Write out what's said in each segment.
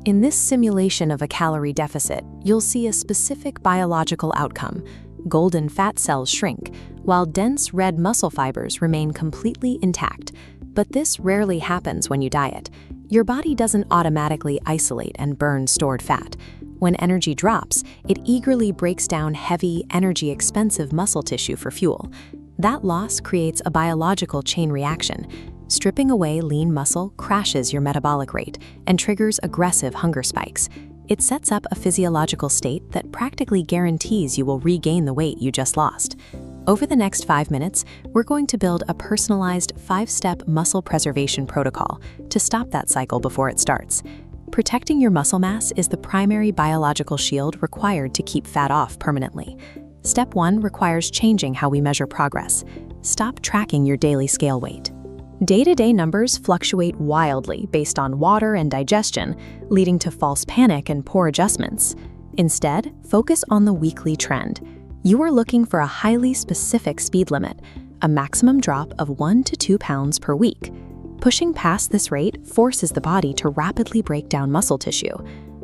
In this simulation of a calorie deficit, you'll see a specific biological outcome. Golden fat cells shrink, while dense red muscle fibers remain completely intact. But this rarely happens when you diet. Your body doesn't automatically isolate and burn stored fat. When energy drops, it eagerly breaks down heavy, energy-expensive muscle tissue for fuel. That loss creates a biological chain reaction. Stripping away lean muscle crashes your metabolic rate and triggers aggressive hunger spikes. It sets up a physiological state that practically guarantees you will regain the weight you just lost. Over the next 5 minutes, we're going to build a personalized 5-step muscle preservation protocol to stop that cycle before it starts. Protecting your muscle mass is the primary biological shield required to keep fat off permanently. Step 1 requires changing how we measure progress. Stop tracking your daily scale weight. Day-to-day numbers fluctuate wildly based on water and digestion, leading to false panic and poor adjustments. Instead, focus on the weekly trend. You are looking for a highly specific speed limit, a maximum drop of 1 to 2 pounds per week. Pushing past this rate forces the body to rapidly break down muscle tissue.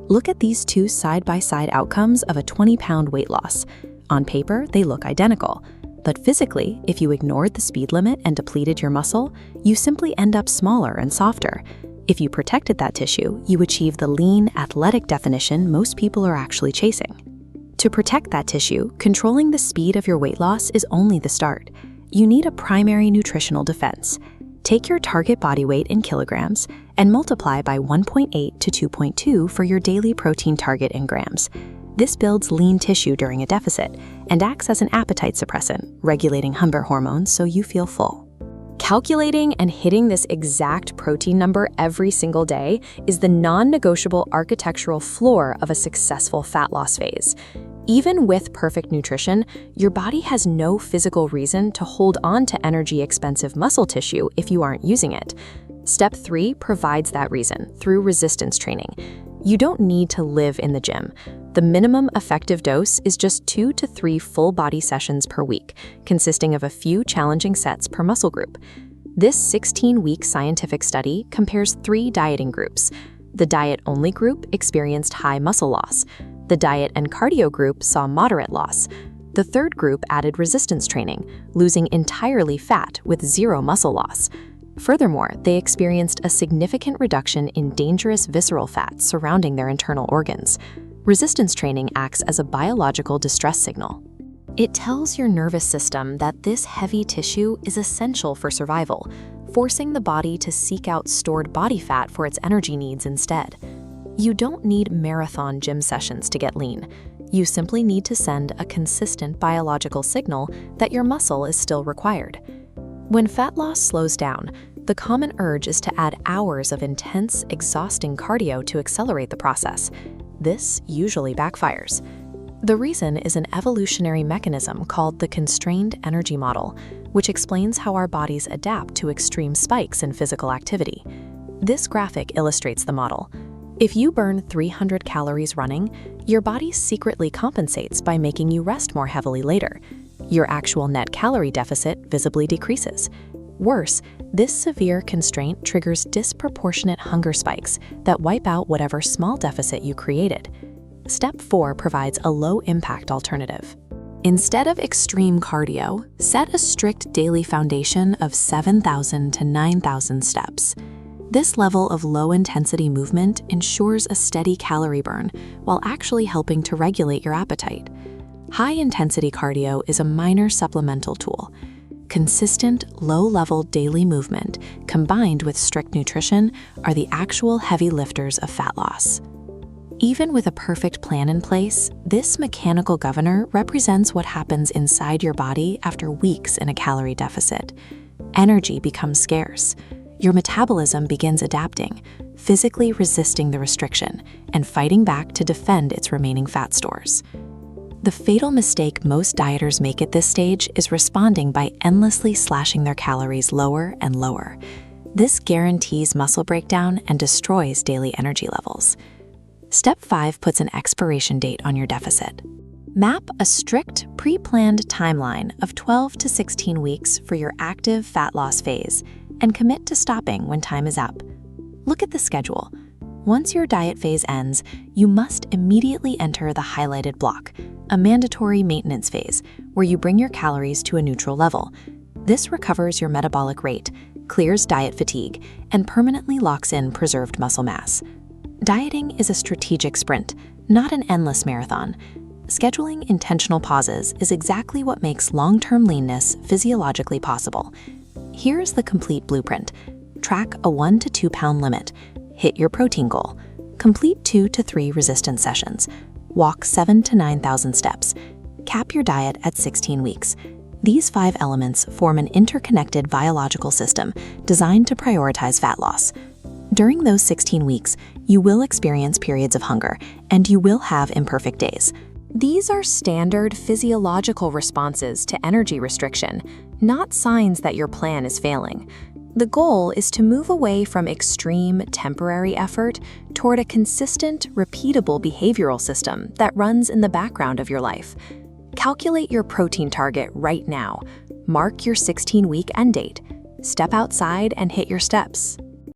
Look at these two side-by-side outcomes of a 20-pound weight loss. On paper, they look identical. But physically, if you ignored the speed limit and depleted your muscle, you simply end up smaller and softer. If you protected that tissue, you achieve the lean, athletic definition most people are actually chasing. To protect that tissue, controlling the speed of your weight loss is only the start. You need a primary nutritional defense. Take your target body weight in kilograms and multiply by 1.8 to 2.2 for your daily protein target in grams. This builds lean tissue during a deficit and acts as an appetite suppressant, regulating hunger hormones so you feel full. Calculating and hitting this exact protein number every single day is the non-negotiable architectural floor of a successful fat loss phase. Even with perfect nutrition, your body has no physical reason to hold on to energy-expensive muscle tissue if you aren't using it. Step 3 provides that reason through resistance training. You don't need to live in the gym. The minimum effective dose is just 2 to 3 full body sessions per week, consisting of a few challenging sets per muscle group. This 16-week scientific study compares 3 dieting groups. The diet-only group experienced high muscle loss. The diet and cardio group saw moderate loss. The third group added resistance training, losing entirely fat with 0 muscle loss. Furthermore, they experienced a significant reduction in dangerous visceral fat surrounding their internal organs. Resistance training acts as a biological distress signal. It tells your nervous system that this heavy tissue is essential for survival, forcing the body to seek out stored body fat for its energy needs instead. You don't need marathon gym sessions to get lean. You simply need to send a consistent biological signal that your muscle is still required. When fat loss slows down, the common urge is to add hours of intense, exhausting cardio to accelerate the process. This usually backfires. The reason is an evolutionary mechanism called the constrained energy model, which explains how our bodies adapt to extreme spikes in physical activity. This graphic illustrates the model. If you burn 300 calories running, your body secretly compensates by making you rest more heavily later. Your actual net calorie deficit visibly decreases. Worse, this severe constraint triggers disproportionate hunger spikes that wipe out whatever small deficit you created. Step 4 provides a low-impact alternative. Instead of extreme cardio, set a strict daily foundation of 7,000 to 9,000 steps. This level of low-intensity movement ensures a steady calorie burn while actually helping to regulate your appetite. High-intensity cardio is a minor supplemental tool. Consistent, low-level daily movement combined with strict nutrition are the actual heavy lifters of fat loss. Even with a perfect plan in place, this mechanical governor represents what happens inside your body after weeks in a calorie deficit. Energy becomes scarce. Your metabolism begins adapting, physically resisting the restriction and fighting back to defend its remaining fat stores. The fatal mistake most dieters make at this stage is responding by endlessly slashing their calories lower and lower. This guarantees muscle breakdown and destroys daily energy levels. Step 5 puts an expiration date on your deficit. Map a strict, pre-planned timeline of 12 to 16 weeks for your active fat loss phase and commit to stopping when time is up. Look at the schedule. Once your diet phase ends, you must immediately enter the highlighted block, a mandatory maintenance phase, where you bring your calories to a neutral level. This recovers your metabolic rate, clears diet fatigue, and permanently locks in preserved muscle mass. Dieting is a strategic sprint, not an endless marathon. Scheduling intentional pauses is exactly what makes long-term leanness physiologically possible. Here's the complete blueprint. Track a 1 to 2 pound limit. Hit your protein goal. Complete 2 to 3 resistance sessions. Walk 7 to 9,000 steps. Cap your diet at 16 weeks. These 5 elements form an interconnected biological system designed to prioritize fat loss. During those 16 weeks, you will experience periods of hunger, and you will have imperfect days. These are standard physiological responses to energy restriction, not signs that your plan is failing. The goal is to move away from extreme, temporary effort toward a consistent, repeatable behavioral system that runs in the background of your life. Calculate your protein target right now. Mark your 16-week end date. Step outside and hit your steps.